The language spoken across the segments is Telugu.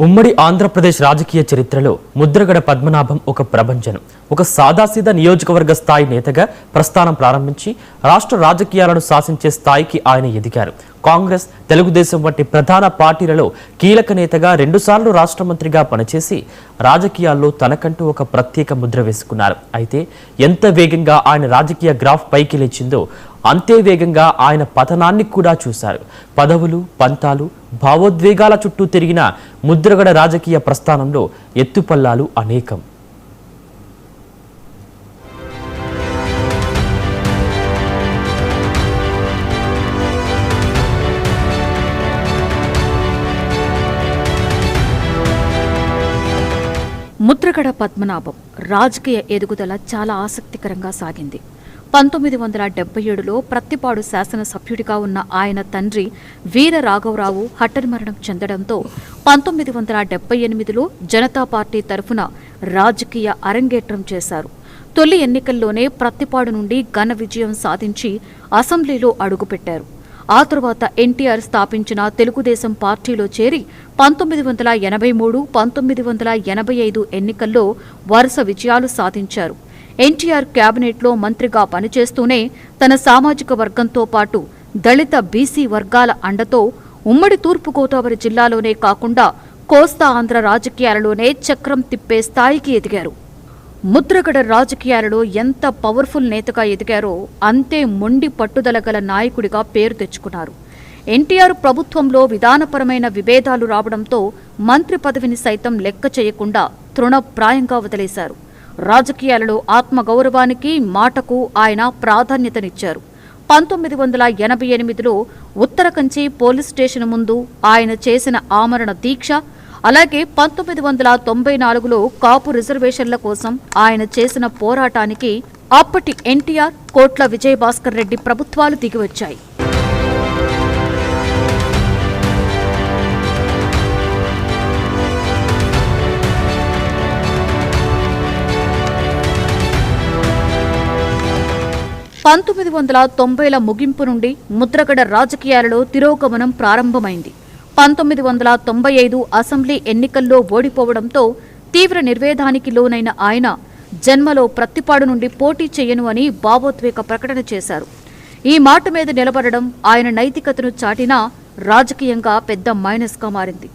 ఉమ్మడి ఆంధ్రప్రదేశ్ రాజకీయ చరిత్రలో ముద్రగడ పద్మనాభం ఒక ప్రభంజనం. ఒక సాదాసీదా నియోజకవర్గ స్థాయి నేతగా ప్రస్థానం ప్రారంభించి రాష్ట్ర రాజకీయాలను శాసించే స్థాయికి ఆయన ఎదిగారు. కాంగ్రెస్, తెలుగుదేశం వంటి ప్రధాన పార్టీలలో కీలక నేతగా 2 సార్లు రాష్ట్ర మంత్రిగా పనిచేసి రాజకీయాల్లో తనకంటూ ఒక ప్రత్యేక ముద్ర వేసుకున్నారు. అయితే ఎంత వేగంగా ఆయన రాజకీయ గ్రాఫ్ పైకి లేచిందో అంతే వేగంగా ఆయన పతనాన్ని కూడా చూశారు. పదవులు, పంతాలు, భావోద్వేగాల చుట్టూ తిరిగిన ముద్రగడ రాజకీయ ప్రస్థానంలో ఎత్తుపల్లాలు అనేకం. ముద్రగడ పద్మనాభం రాజకీయ ఎదుగుదల చాలా ఆసక్తికరంగా సాగింది. 1977లో ప్రత్తిపాడు శాసనసభ్యుడిగా ఉన్న ఆయన తండ్రి వీర రాఘవరావు హఠాన్మరణం చెందడంతో 1978లో జనతా పార్టీ తరఫున రాజకీయ అరంగేట్రం చేశారు. తొలి ఎన్నికల్లోనే ప్రత్తిపాడు నుండి ఘన విజయం సాధించి అసెంబ్లీలో అడుగుపెట్టారు. ఆ తరువాత ఎన్టీఆర్ స్థాపించిన తెలుగుదేశం పార్టీలో చేరి 1983, 1985 ఎన్నికల్లో వరుస విజయాలు సాధించారు. ఎన్టీఆర్ కేబినెట్లో మంత్రిగా పనిచేస్తూనే తన సామాజిక వర్గంతో పాటు దళిత బీసీ వర్గాల అండతో ఉమ్మడి తూర్పుగోదావరి జిల్లాలోనే కాకుండా కోస్తా ఆంధ్ర రాజకీయాలలోనే చక్రం తిప్పే స్థాయికి ఎదిగారు. ముద్రగడ రాజకీయాలలో ఎంత పవర్ఫుల్ నేతగా ఎదిగారో అంతే మొండి పట్టుదల గల నాయకుడిగా పేరు తెచ్చుకున్నారు. ఎన్టీఆర్ ప్రభుత్వంలో విధానపరమైన విభేదాలు రావడంతో మంత్రి పదవిని సైతం లెక్క చేయకుండా తృణప్రాయంగా వదిలేశారు. రాజకీయాలలో ఆత్మగౌరవానికి, మాటకు ఆయన ప్రాధాన్యతనిచ్చారు. 1988లో ఉత్తరకంచి పోలీస్ స్టేషన్ ముందు ఆయన చేసిన ఆమరణ దీక్ష, అలాగే 1994లో కాపు రిజర్వేషన్ల కోసం ఆయన చేసిన పోరాటానికి అప్పటి ఎన్టీఆర్, కోట్ల విజయభాస్కర్ రెడ్డి ప్రభుత్వాలు దిగివచ్చాయి. పంతొమ్మిది 1990ల ముగింపు నుండి ముద్రగడ రాజకీయాలలో తిరోగమనం ప్రారంభమైంది. 1995 అసెంబ్లీ ఎన్నికల్లో ఓడిపోవడంతో తీవ్ర నిర్వేదానికి లోనైన ఆయన జన్మలో ప్రత్తిపాడు నుండి పోటీ చేయను అని భావోద్వేగ ప్రకటన చేశారు. ఈ మాట మీద నిలబడడం ఆయన నైతికతను చాటినా రాజకీయంగా పెద్ద మైనస్గా మారింది.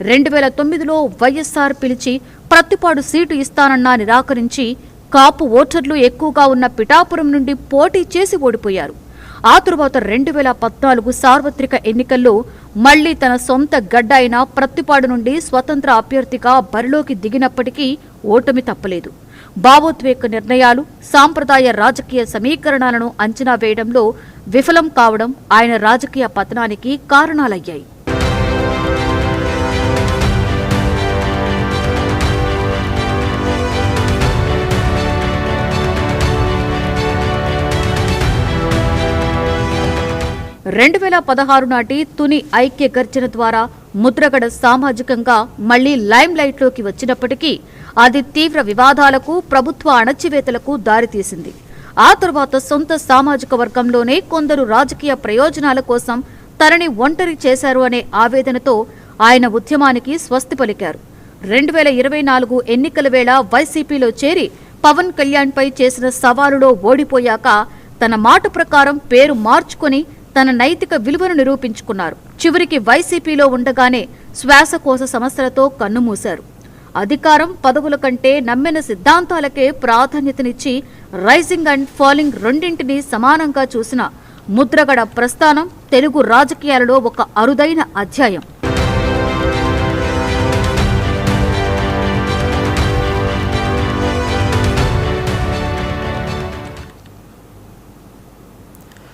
2009లో వైఎస్ఆర్ పిలిచి ప్రత్తిపాడు సీటు ఇస్తానన్నా నిరాకరించి కాపు ఓటర్లు ఎక్కువగా ఉన్న పిఠాపురం నుండి పోటీ చేసి ఓడిపోయారు. ఆ తరువాత 2014 సార్వత్రిక ఎన్నికల్లో మళ్లీ తన సొంత గడ్డ అయిన ప్రత్తిపాడు నుండి స్వతంత్ర అభ్యర్థిగా బరిలోకి దిగినప్పటికీ ఓటమి తప్పలేదు. భావోద్వేగ నిర్ణయాలు, సాంప్రదాయ రాజకీయ సమీకరణాలను అంచనా వేయడంలో విఫలం కావడం ఆయన రాజకీయ పతనానికి కారణాలయ్యాయి. రెండు 2016 నాటి తుని ఐక్య గర్జన ద్వారా ముద్రగడ సామాజికంగా మళ్లీ లైమ్ లైట్లోకి వచ్చినప్పటికీ అది తీవ్ర వివాదాలకు, ప్రభుత్వ అణచివేతలకు దారితీసింది. ఆ తర్వాత సొంత సామాజిక వర్గంలోనే కొందరు రాజకీయ ప్రయోజనాల కోసం తనని ఒంటరి చేశారు అనే ఆవేదనతో ఆయన ఉద్యమానికి స్వస్తి పలికారు. 2024 ఎన్నికల వేళ వైసీపీలో చేరి పవన్ కళ్యాణ్పై చేసిన సవాలులో ఓడిపోయాక తన మాట ప్రకారం పేరు మార్చుకుని తన నైతిక విలువను నిరూపించుకున్నారు. చివరికి వైసీపీలో ఉండగానే శ్వాసకోశ సమస్యలతో కన్నుమూశారు. అధికారం, పదవుల కంటే నమ్మిన సిద్ధాంతాలకే ప్రాధాన్యతనిచ్చి రైజింగ్ అండ్ ఫాలింగ్ రెండింటినీ సమానంగా చూసిన ముద్రగడ ప్రస్థానం తెలుగు రాజకీయాలలో ఒక అరుదైన అధ్యాయం.